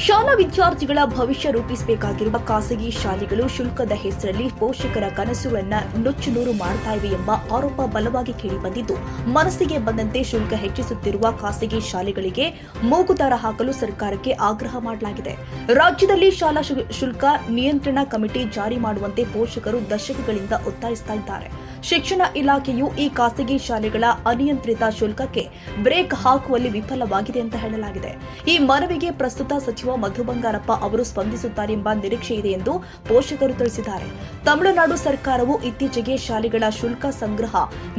ಶಾಲಾ ವಿದ್ಯಾರ್ಥಿಗಳ ಭವಿಷ್ಯ ರೂಪಿಸಬೇಕಾಗಿರುವ ಖಾಸಗಿ ಶಾಲೆಗಳು ಶುಲ್ಕದ ಹೆಸರಲ್ಲಿ ಪೋಷಕರ ಕನಸುಗಳನ್ನ ನುಚ್ಚುನೂರು ಮಾಡ್ತಾ ಇವೆ ಎಂಬ ಆರೋಪ ಬಲವಾಗಿ ಕೇಳಿಬಂದಿದ್ದು, ಮನಸ್ಸಿಗೆ ಬಂದಂತೆ ಶುಲ್ಕ ಹೆಚ್ಚಿಸುತ್ತಿರುವ ಖಾಸಗಿ ಶಾಲೆಗಳಿಗೆ ಮೂಗುದಾರ ಹಾಕಲು ಸರ್ಕಾರಕ್ಕೆ ಆಗ್ರಹ ಮಾಡಲಾಗಿದೆ. ರಾಜ್ಯದಲ್ಲಿ ಶಾಲಾ ಶುಲ್ಕ ನಿಯಂತ್ರಣ ಕಮಿಟಿ ಜಾರಿ ಮಾಡುವಂತೆ ಪೋಷಕರು ದಶಕಗಳಿಂದ ಒತ್ತಾಯಿಸ್ತಾ ಇದ್ದಾರೆ. ಶಿಕ್ಷಣ ಇಲಾಖೆಯು ಈ ಖಾಸಗಿ ಶಾಲೆಗಳ ಅನಿಯಂತ್ರಿತ ಶುಲ್ಕಕ್ಕೆ ಬ್ರೇಕ್ ಹಾಕುವಲ್ಲಿ ವಿಫಲವಾಗಿದೆ ಅಂತ ಹೇಳಲಾಗಿದೆ. ಈ ಮನವಿಗೆ ಪ್ರಸ್ತುತ ಸಚಿವ ಮಧು ಬಂಗಾರಪ್ಪ ಅವರು ಸ್ಪಂದಿಸುತ್ತಾರೆ ಎಂಬ ನಿರೀಕ್ಷೆ ಇದೆ ಎಂದು ಪೋಷಕರು ತಿಳಿಸಿದ್ದಾರೆ. ತಮಿಳುನಾಡು ಸರ್ಕಾರವು ಇತ್ತೀಚೆಗೆ ಶಾಲೆಗಳ ಶುಲ್ಕ ಸಂಗ್ರಹ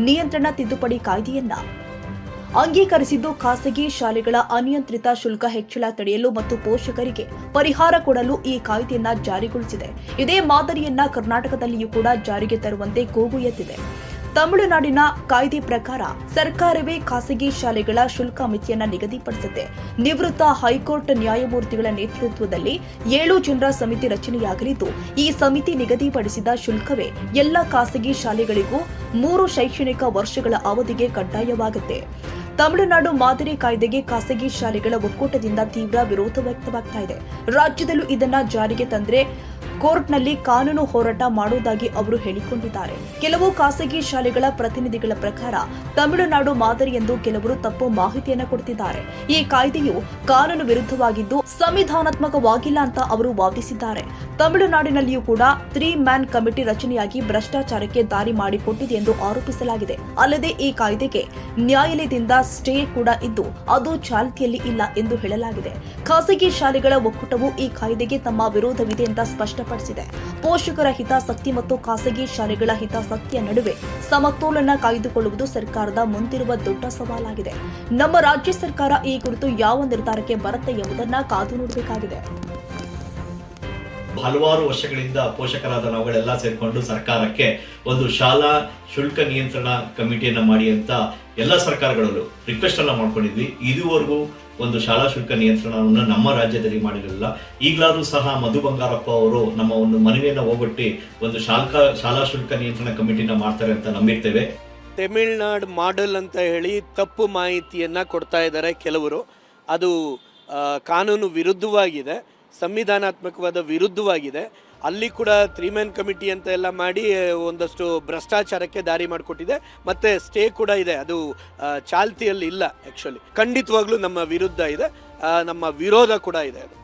ನಿಯಂತ್ರಣ ತಿದ್ದುಪಡಿ ಕಾಯ್ದೆಯನ್ನ ಅಂಗೀಕರಿಸಿದ್ದು, ಖಾಸಗಿ ಶಾಲೆಗಳ ಅನಿಯಂತ್ರಿತ ಶುಲ್ಕ ಹೆಚ್ಚಳ ತಡೆಯಲು ಮತ್ತು ಪೋಷಕರಿಗೆ ಪರಿಹಾರ ಕೊಡಲು ಈ ಕಾಯ್ದೆಯನ್ನ ಜಾರಿಗೊಳಿಸಿದೆ. ಇದೇ ಮಾದರಿಯನ್ನ ಕರ್ನಾಟಕದಲ್ಲಿಯೂ ಕೂಡ ಜಾರಿಗೆ ತರುವಂತೆ ಕೂಗು ಎತ್ತಿದೆ. ತಮಿಳುನಾಡಿನ ಕಾಯ್ದೆ ಪ್ರಕಾರ ಸರ್ಕಾರವೇ ಖಾಸಗಿ ಶಾಲೆಗಳ ಶುಲ್ಕ ಮಿತಿಯನ್ನು ನಿಗದಿಪಡಿಸುತ್ತೆ. ನಿವೃತ್ತ ಹೈಕೋರ್ಟ್ ನ್ಯಾಯಮೂರ್ತಿಗಳ ನೇತೃತ್ವದಲ್ಲಿ 7 ಜನರ ಸಮಿತಿ ರಚನೆಯಾಗಲಿದ್ದು, ಈ ಸಮಿತಿ ನಿಗದಿಪಡಿಸಿದ ಶುಲ್ಕವೇ ಎಲ್ಲ ಖಾಸಗಿ ಶಾಲೆಗಳಿಗೂ 3 ಶೈಕ್ಷಣಿಕ ವರ್ಷಗಳ ಅವಧಿಗೆ ಕಡ್ಡಾಯವಾಗುತ್ತೆ. ತಮಿಳುನಾಡು ಮಾದರಿ ಕಾಯ್ದೆಗೆ ಖಾಸಗಿ ಶಾಲೆಗಳ ಒಕ್ಕೂಟದಿಂದ ತೀವ್ರ ವಿರೋಧ ವ್ಯಕ್ತವಾಗ್ತಾ ಇದೆ. ರಾಜ್ಯದಲ್ಲೂ ಇದನ್ನ ಜಾರಿಗೆ ತಂದ್ರೆ ಕೋರ್ಟ್ನಲ್ಲಿ ಕಾನೂನು ಹೋರಾಟ ಮಾಡುವುದಾಗಿ ಅವರು ಹೇಳಿಕೊಂಡಿದ್ದಾರೆ. ಕೆಲವು ಖಾಸಗಿ ಶಾಲೆಗಳ ಪ್ರತಿನಿಧಿಗಳ ಪ್ರಕಾರ ತಮಿಳುನಾಡು ಮಾದರಿ ಎಂದು ಕೆಲವರು ತಪ್ಪು ಮಾಹಿತಿಯನ್ನು ಕೊಡುತ್ತಿದ್ದಾರೆ. ಈ ಕಾಯ್ದೆಯು ಕಾನೂನು ವಿರುದ್ಧವಾಗಿದ್ದು ಸಂವಿಧಾನಾತ್ಮಕವಾಗಿಲ್ಲ ಅಂತ ಅವರು ವಾದಿಸಿದ್ದಾರೆ. ತಮಿಳುನಾಡಿನಲ್ಲಿಯೂ ಕೂಡ 3 ಮ್ಯಾನ್ ಕಮಿಟಿ ರಚನೆಯಾಗಿ ಭ್ರಷ್ಟಾಚಾರಕ್ಕೆ ದಾರಿ ಮಾಡಿಕೊಟ್ಟಿದೆ ಎಂದು ಆರೋಪಿಸಲಾಗಿದೆ. ಅಲ್ಲದೆ ಈ ಕಾಯ್ದೆಗೆ ನ್ಯಾಯಾಲಯದಿಂದ ಸ್ಟೇ ಕೂಡ ಇದ್ದು ಅದು ಚಾಲ್ತಿಯಲ್ಲಿ ಇಲ್ಲ ಎಂದು ಹೇಳಲಾಗಿದೆ. ಖಾಸಗಿ ಶಾಲೆಗಳ ಒಕ್ಕೂಟವು ಈ ಕಾಯ್ದೆಗೆ ತಮ್ಮ ವಿರೋಧವಿದೆ ಅಂತ ಸ್ಪಷ್ಟಪಡಿಸಿದೆ. ಪೋಷಕರ ಹಿತಾಸಕ್ತಿ ಮತ್ತು ಖಾಸಗಿ ಶಾಲೆಗಳ ಹಿತಾಸಕ್ತಿಯ ನಡುವೆ ಸಮತೋಲನ ಕಾಯ್ದುಕೊಳ್ಳುವುದು ಸರ್ಕಾರದ ಮುಂದಿರುವ ದೊಡ್ಡ ಸವಾಲಾಗಿದೆ. ನಮ್ಮ ರಾಜ್ಯ ಸರ್ಕಾರ ಈ ಕುರಿತು ಯಾವ ನಿರ್ಧಾರಕ್ಕೆ ಬರುತ್ತೆ ಎಂಬುದನ್ನ ಕಾದು ನೋಡಬೇಕಾಗಿದೆ. ಹಲವಾರು ವರ್ಷಗಳಿಂದ ಪೋಷಕರಾದ ನಾವುಗಳೆಲ್ಲ ಸೇರ್ಕೊಂಡು ಸರ್ಕಾರಕ್ಕೆ ಒಂದು ಶಾಲಾ ಶುಲ್ಕ ನಿಯಂತ್ರಣ ಕಮಿಟಿಯನ್ನ ಮಾಡಿ ಅಂತ ಎಲ್ಲ ಸರ್ಕಾರಗಳಲ್ಲೂ ರಿಕ್ವೆಸ್ಟ್ ಅನ್ನ ಮಾಡ್ಕೊಂಡಿದ್ವಿ. ಇದುವರೆಗೂ ಒಂದು ಶಾಲಾ ಶುಲ್ಕ ನಿಯಂತ್ರಣವನ್ನು ನಮ್ಮ ರಾಜ್ಯದಲ್ಲಿ ಮಾಡಿರಲಿಲ್ಲ. ಈಗಲಾದ್ರೂ ಸಹ ಮಧು ಬಂಗಾರಪ್ಪ ಅವರು ನಮ್ಮ ಒಂದು ಮನವಿಯನ್ನು ಹೋಗೊಟ್ಟಿ ಒಂದು ಶಾಲಾ ಶುಲ್ಕ ನಿಯಂತ್ರಣ ಕಮಿಟಿನ ಮಾಡ್ತಾರೆ ಅಂತ ನಂಬಿರ್ತೇವೆ. ತಮಿಳ್ನಾಡು ಮಾಡೆಲ್ ಅಂತ ಹೇಳಿ ತಪ್ಪು ಮಾಹಿತಿಯನ್ನ ಕೊಡ್ತಾ ಇದ್ದಾರೆ ಕೆಲವರು. ಅದು ಕಾನೂನು ವಿರುದ್ಧವಾಗಿದೆ, ಸಂವಿಧಾನಾತ್ಮಕವಾದ ವಿರುದ್ಧವಾಗಿದೆ. ಅಲ್ಲಿ ಕೂಡ 3 ಮ್ಯಾನ್ ಕಮಿಟಿ ಅಂತ ಎಲ್ಲ ಮಾಡಿ ಒಂದಷ್ಟು ಭ್ರಷ್ಟಾಚಾರಕ್ಕೆ ದಾರಿ ಮಾಡಿಕೊಟ್ಟಿದೆ. ಮತ್ತೆ ಸ್ಟೇ ಕೂಡ ಇದೆ, ಅದು ಚಾಲ್ತಿಯಲ್ಲಿ ಇಲ್ಲ. ಆ್ಯಕ್ಚುಲಿ ಖಂಡಿತವಾಗ್ಲೂ ನಮ್ಮ ವಿರುದ್ಧ ಇದೆ, ನಮ್ಮ ವಿರೋಧ ಕೂಡ ಇದೆ. ಅದು